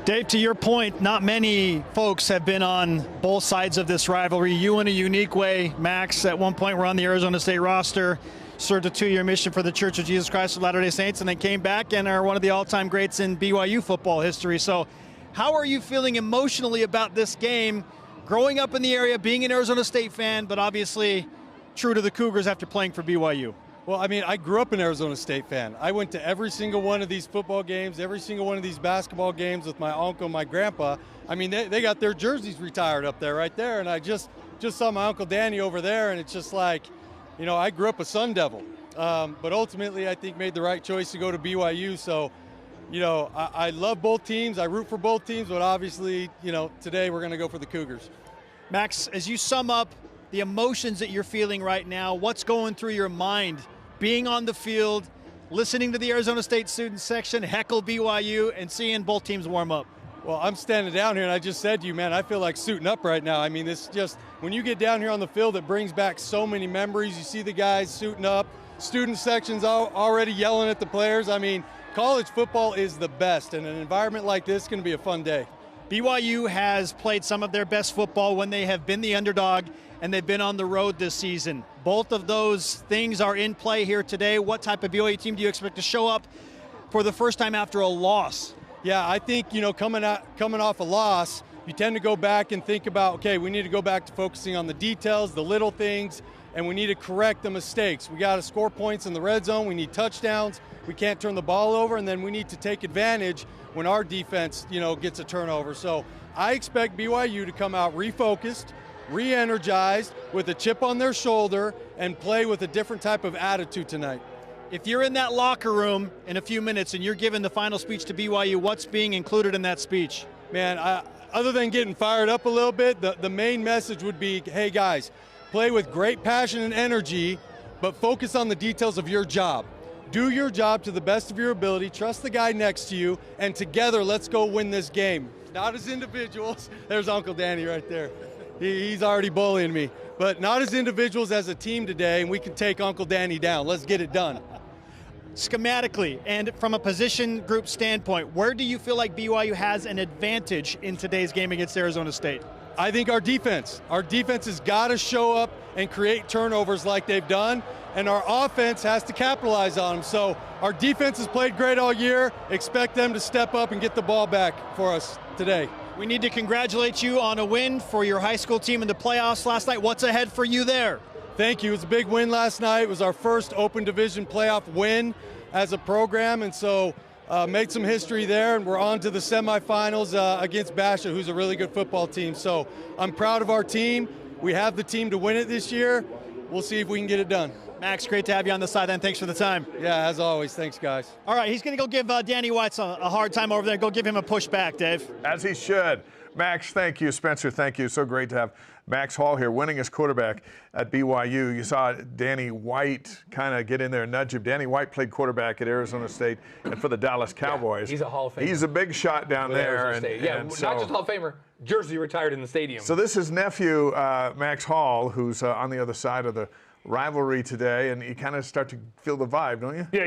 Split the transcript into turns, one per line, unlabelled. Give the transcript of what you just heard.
Dave, to your point, not many folks have been on both sides of this rivalry. You in a unique way, Max, at one point were on the Arizona State roster, served a 2-year mission for the Church of Jesus Christ of Latter-day Saints, and then came back and are one of the all-time greats in BYU football history. So how are you feeling emotionally about this game, growing up in the area, being an Arizona State fan, but obviously true to the Cougars after playing for BYU?
Well, I mean, I grew up an Arizona State fan. I went to every single one of these football games, every single one of these basketball games with my uncle and my grandpa. I mean, they got their jerseys retired up there, right there, and I just saw my Uncle Danny over there, and it's just like, you know, I grew up a Sun Devil. But ultimately, I think made the right choice to go to BYU. So, you know, I love both teams. I root for both teams, but obviously, you know, today we're going to go for the Cougars.
Max, as you sum up the emotions that you're feeling right now, what's going through your mind? Being on the field, listening to the Arizona State student section heckle BYU, and seeing both teams warm up.
Well, I'm standing down here, and I just said to you, man, I feel like suiting up right now. I mean, this just, when you get down here on the field, it brings back so many memories. You see the guys suiting up, student sections already yelling at the players. I mean, college football is the best, and an environment like this is going to be a fun day.
BYU has played some of their best football when they have been the underdog and they've been on the road this season. Both of those things are in play here today. What type of BYU team do you expect to show up for the first time after a loss?
Yeah, I think, you know, coming off a loss, you tend to go back and think about, okay, we need to go back to focusing on the details, the little things, and we need to correct the mistakes. We got to score points in the red zone. We need touchdowns. We can't turn the ball over, and then we need to take advantage when our defense, you know, gets a turnover. So I expect BYU to come out refocused, re-energized, with a chip on their shoulder, and play with a different type of attitude tonight.
If you're in that locker room in a few minutes and you're giving the final speech to BYU, what's being included in that speech?
Man, other than getting fired up a little bit, the main message would be, hey guys, play with great passion and energy, but focus on the details of your job. Do your job to the best of your ability, trust the guy next to you, and together let's go win this game. Not as individuals. There's Uncle Danny right there. He's already bullying me. But not as individuals, as a team today, and we can take Uncle Danny down. Let's get it done.
Schematically and from a position group standpoint, where do you feel like BYU has an advantage in today's game against Arizona State?
I think our defense. Our defense has got to show up and create turnovers like they've done, and our offense has to capitalize on them. So our defense has played great all year. Expect them to step up and get the ball back for us today.
We need to congratulate you on a win for your high school team in the playoffs last night. What's ahead for you there?
Thank you. It was a big win last night. It was our first Open Division playoff win as a program, and so made some history there, and we're on to the semifinals against Basha, who's a really good football team. So I'm proud of our team. We have the team to win it this year. We'll see if we can get it done.
Max, great to have you on the sideline. Thanks for the time.
Yeah, as always. Thanks, guys.
All right, he's going to go give Danny White a hard time over there. Go give him a push back, Dave.
As he should. Max, thank you. Spencer, thank you. So great to have Max Hall here, winning as quarterback at BYU. You saw Danny White kind of get in there and nudge him. Danny White played quarterback at Arizona State and for the Dallas Cowboys.
Yeah, he's a Hall of Famer.
He's a big shot down there.
And so, not just Hall of Famer, jersey retired in the stadium.
So this is nephew, Max Hall, who's on the other side of the rivalry today, and you kind of start to feel the vibe, don't you?
Yeah.